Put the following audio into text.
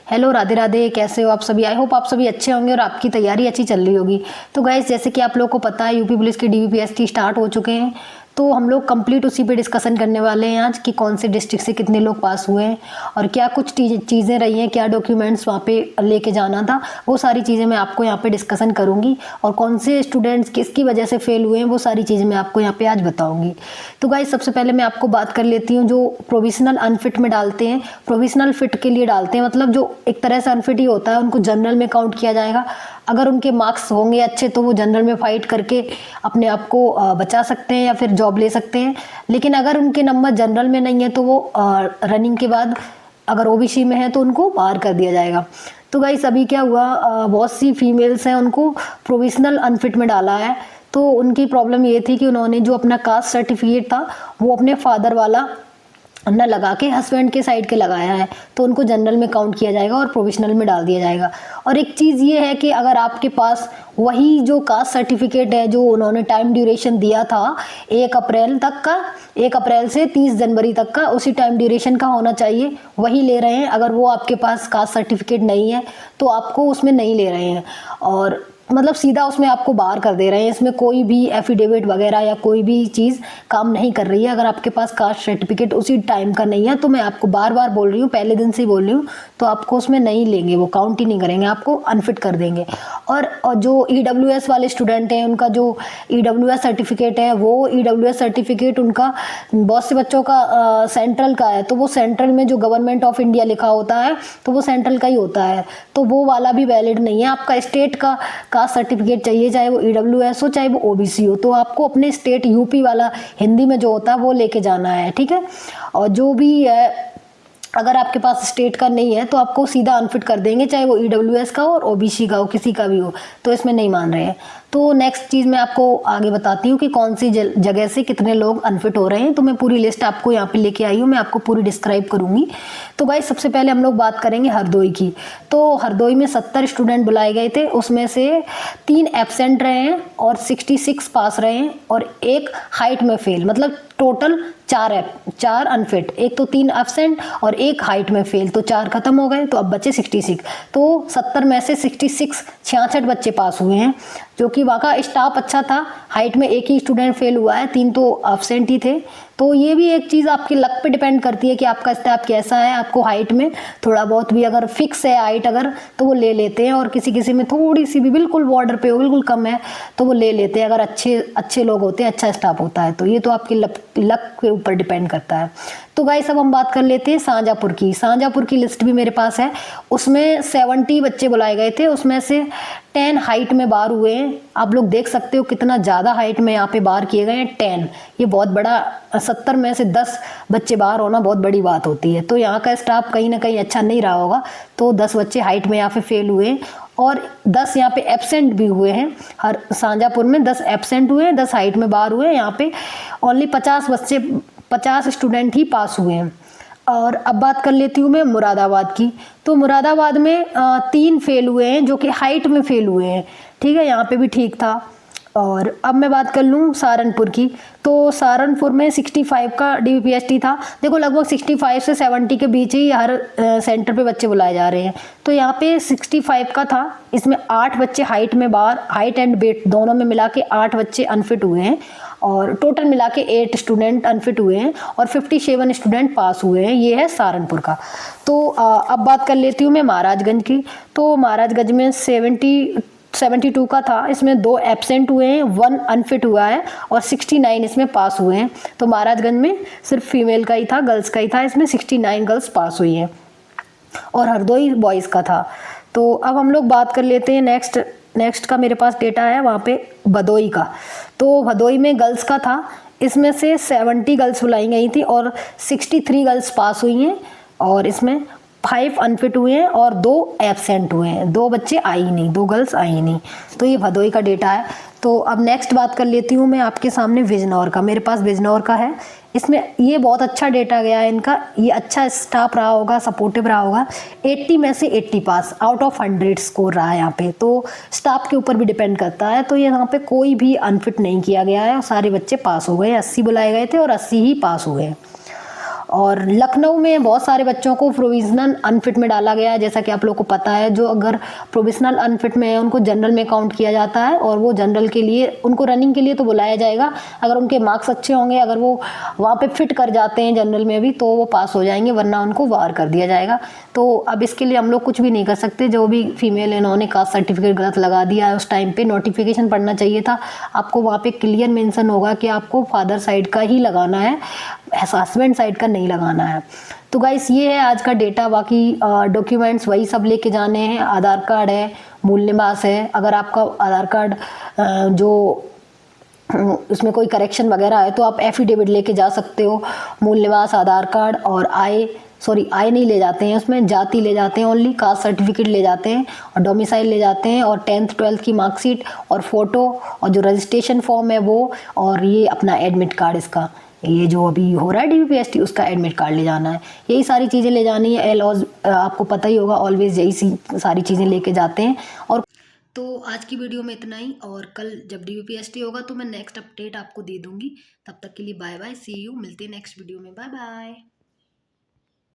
Hello, Radhe Radhe. कैसे हो आप सभी? आई होप आप सभी अच्छे होंगे और आपकी तैयारी अच्छी चल रही होगी। तो गाइस, जैसे कि आप लोगों को पता है, यूपी पुलिस के डीवीपीएसटी स्टार्ट हो चुके हैं। तो हम लोग कंप्लीट उसी पे डिस्कशन करने वाले हैं आज कि कौन से डिस्ट्रिक्ट से कितने लोग पास हुए हैं और क्या कुछ चीज़ें रही हैं, क्या डॉक्यूमेंट्स वहाँ पे लेके जाना था, वो सारी चीज़ें मैं आपको यहाँ पे डिस्कशन करूँगी। और कौन से स्टूडेंट्स किसकी वजह से फेल हुए हैं, वो सारी चीज़ें मैं आपको यहाँ पे आज बताऊँगी। तो गाइस, सबसे पहले मैं आपको बात कर लेती हूँ जो प्रोविजनल अनफिट में डालते हैं, प्रोविजनल फिट के लिए डालते हैं, मतलब जो एक तरह से अनफिट ही होता है, उनको जनरल में काउंट किया जाएगा। अगर उनके मार्क्स होंगे अच्छे तो वो जनरल में फाइट करके अपने आप को बचा सकते हैं या फिर जॉब ले सकते हैं। लेकिन अगर उनके नंबर जनरल में नहीं है तो वो रनिंग के बाद अगर ओबीसी में है तो उनको बाहर कर दिया जाएगा। तो गाइस, अभी क्या हुआ, बहुत सी फीमेल्स हैं, उनको प्रोविजनल अनफिट में डाला है। तो उनकी प्रॉब्लम ये थी कि उन्होंने जो अपना कास्ट सर्टिफिकेट था वो अपने फादर वाला न लगा के हस्बैंड के साइड के लगाया है, तो उनको जनरल में काउंट किया जाएगा और प्रोविजनल में डाल दिया जाएगा। और एक चीज़ ये है कि अगर आपके पास वही जो कास्ट सर्टिफिकेट है जो उन्होंने टाइम ड्यूरेशन दिया था 1 अप्रैल तक का, 1 अप्रैल से 30 जनवरी तक का, उसी टाइम ड्यूरेशन का होना चाहिए, वही ले रहे हैं। अगर वो आपके पास कास्ट सर्टिफिकेट नहीं है तो आपको उसमें नहीं ले रहे हैं और मतलब सीधा उसमें आपको बाहर कर दे रहे हैं। इसमें कोई भी एफिडेविट वगैरह या कोई भी चीज़ काम नहीं कर रही है। अगर आपके पास कास्ट सर्टिफिकेट उसी टाइम का नहीं है तो मैं आपको बार बार बोल रही हूँ, पहले दिन से ही बोल रही हूँ, तो आपको उसमें नहीं लेंगे, वो काउंट ही नहीं करेंगे, आपको अनफिट कर देंगे। और जो ईडब्ल्यूएस वाले स्टूडेंट हैं, उनका जो ईडब्ल्यूएस सर्टिफिकेट है, वो ईडब्ल्यूएस सर्टिफिकेट उनका बहुत से बच्चों का सेंट्रल का है, तो वो सेंट्रल में जो गवर्नमेंट ऑफ इंडिया लिखा होता है तो वो सेंट्रल का ही होता है, तो वो वाला भी वैलिड नहीं है। आपका स्टेट का कास्ट सर्टिफिकेट चाहिए, चाहे वो ईडब्ल्यूएस हो चाहे वो ओबीसी हो, तो आपको अपने स्टेट यूपी वाला हिंदी में जो होता है वो लेके जाना है, ठीक है। और जो भी है, अगर आपके पास स्टेट का नहीं है तो आपको सीधा अनफिट कर देंगे, चाहे वो ईडब्ल्यूएस का हो और ओबीसी का हो, किसी का भी हो, तो इसमें नहीं मान रहे हैं। तो नेक्स्ट चीज़ मैं आपको आगे बताती हूँ कि कौन सी जगह से कितने लोग अनफिट हो रहे हैं। तो मैं पूरी लिस्ट आपको यहाँ पे लेके आई हूँ, मैं आपको पूरी डिस्क्राइब करूँगी। तो गाइस, सबसे पहले हम लोग बात करेंगे हरदोई की। तो हरदोई में 70 स्टूडेंट बुलाए गए थे, उसमें से 3 एब्सेंट रहे हैं और 66 पास रहे हैं और 1 हाइट में फेल, मतलब टोटल 4 अनफिट, एक तो 3 एब्सेंट और 1 हाइट में फेल, तो 4 खत्म हो गए, तो अब बचे 66। तो 70 में से 66 बच्चे पास हुए हैं, जो कि वहाँ का स्टाफ अच्छा था। हाइट में 1 ही स्टूडेंट फेल हुआ है, 3 तो एब्सेंट ही थे। तो ये भी एक चीज़ आपकी लक पे डिपेंड करती है कि आपका स्टाफ कैसा है। आपको हाइट में थोड़ा बहुत भी अगर फिक्स है हाइट अगर, तो वो ले लेते हैं, और किसी किसी में थोड़ी सी भी बिल्कुल बॉर्डर पे हो, बिल्कुल कम है, तो वो ले लेते हैं अगर अच्छे लोग होते हैं, अच्छा स्टाफ होता है। तो ये तो आपकी लक के ऊपर डिपेंड करता है। तो गाइस, अब हम बात कर लेते हैं शाहजहाँपुर की। शाहजहाँपुर की लिस्ट भी मेरे पास है, उसमें 70 बच्चे बुलाए गए थे, उसमें से 10 हाइट में बाहर हुए हैं। आप लोग देख सकते हो कितना ज़्यादा हाइट में यहाँ पे बाहर किए गए हैं, 10। ये बहुत बड़ा, 70 में से 10 बच्चे बाहर होना बहुत बड़ी बात होती है। तो यहाँ का स्टाफ कहीं ना कहीं अच्छा नहीं रहा होगा, तो 10 बच्चे हाइट में यहाँ पे फेल हुए हैं और 10 यहाँ पे एब्सेंट भी हुए हैं। हर शाहजहाँपुर में 10 एब्सेंट हुए हैं, 10 हाइट में बाहर हुए हैं। यहाँ पे ओनली 50 स्टूडेंट ही पास हुए हैं। और अब बात कर लेती हूँ मैं मुरादाबाद की। तो मुरादाबाद में 3 फेल हुए हैं, जो कि हाइट में फेल हुए हैं, ठीक है, यहाँ पे भी ठीक था। और अब मैं बात कर लूँ सहारनपुर की। तो सहारनपुर में 65 का डीवीपीएसटी था। देखो, लगभग 65 से 70 के बीच ही हर सेंटर पे बच्चे बुलाए जा रहे हैं। तो यहाँ पे 65 का था, इसमें 8 बच्चे हाइट में बाहर, हाइट एंड वेट दोनों में मिला के 8 बच्चे अनफिट हुए हैं और टोटल मिला के 8 स्टूडेंट अनफिट हुए हैं और 57 स्टूडेंट पास हुए हैं। ये है सहारनपुर का। तो अब बात कर लेती हूँ मैं महाराजगंज की। तो महाराजगंज में 72 का था, इसमें 2 एब्सेंट हुए हैं, 1 अनफिट हुआ है और 69 इसमें पास हुए हैं। तो महाराजगंज में सिर्फ फीमेल का ही था, गर्ल्स का ही था, इसमें 69 गर्ल्स पास हुई हैं और हरदोई बॉयज़ का था। तो अब हम लोग बात कर लेते हैं नेक्स्ट का मेरे पास डेटा है वहाँ पे भदोई का। तो भदोई में गर्ल्स का था, इसमें से 70 गर्ल्स बुलाई गई थी और 63 गर्ल्स पास हुई हैं और इसमें 5 अनफिट हुए हैं और 2 एब्सेंट हुए हैं, 2 बच्चे आई नहीं, 2 गर्ल्स आई नहीं। तो ये भदोई का डेटा है। तो अब नेक्स्ट बात कर लेती हूँ मैं आपके सामने बिजनौर का। मेरे पास बिजनौर का है, इसमें ये बहुत अच्छा डेटा गया है इनका, ये अच्छा स्टाफ रहा होगा, सपोर्टिव रहा होगा। 80 में से 80 पास, आउट ऑफ 100 स्कोर रहा है यहाँ पे। तो स्टाफ के ऊपर भी डिपेंड करता है। तो ये यहाँ पे कोई भी अनफिट नहीं किया गया है और सारे बच्चे पास हो गए। 80 बुलाए गए थे और 80 ही पास हुए। और लखनऊ में बहुत सारे बच्चों को प्रोविजनल अनफिट में डाला गया है, जैसा कि आप लोगों को पता है। जो अगर प्रोविजनल अनफिट में है उनको जनरल में काउंट किया जाता है और वो जनरल के लिए उनको रनिंग के लिए तो बुलाया जाएगा। अगर उनके मार्क्स अच्छे होंगे, अगर वो वहाँ पे फिट कर जाते हैं जनरल में भी, तो वो पास हो जाएंगे, वरना उनको बाहर कर दिया जाएगा। तो अब इसके लिए हम लोग कुछ भी नहीं कर सकते। जो भी फीमेल है इन्होंने कास्ट सर्टिफिकेट गलत लगा दिया है, उस टाइम पे नोटिफिकेशन पढ़ना चाहिए था आपको। वहाँ पे क्लियर मेंशन होगा कि आपको फादर साइड का ही लगाना है, हस्बैंड साइड का नहीं लगाना है। तो गाइस ये है आज का डेटा। बाकी डॉक्यूमेंट्स वही सब लेके जाने हैं। आधार कार्ड है, मूल निवास है। अगर आपका आधार कार्ड जो उसमें कोई करेक्शन वगैरह है तो आप एफिडेविट लेके जा सकते हो। मूल निवास, आधार कार्ड और आय नहीं ले जाते हैं उसमें, जाति ले जाते हैं, ओनली कास्ट सर्टिफिकेट ले जाते हैं और डोमिसाइल ले जाते हैं और 10th 12th की मार्कशीट और फोटो और जो रजिस्ट्रेशन फॉर्म है वो, और ये अपना एडमिट कार्ड, इसका ये जो अभी हो रहा है डीवीपीएसटी उसका एडमिट कार्ड ले जाना है। यही सारी चीज़ें ले जानी है। आपको पता ही होगा, ऑलवेज यही सारी चीज़ें लेके जाते हैं। और तो आज की वीडियो में इतना ही, और कल जब डीवीपीएसटी होगा तो मैं नेक्स्ट अपडेट आपको दे दूंगी। तब तक के लिए बाय बाय, सी यू, मिलते हैं नेक्स्ट वीडियो में, बाय बाय।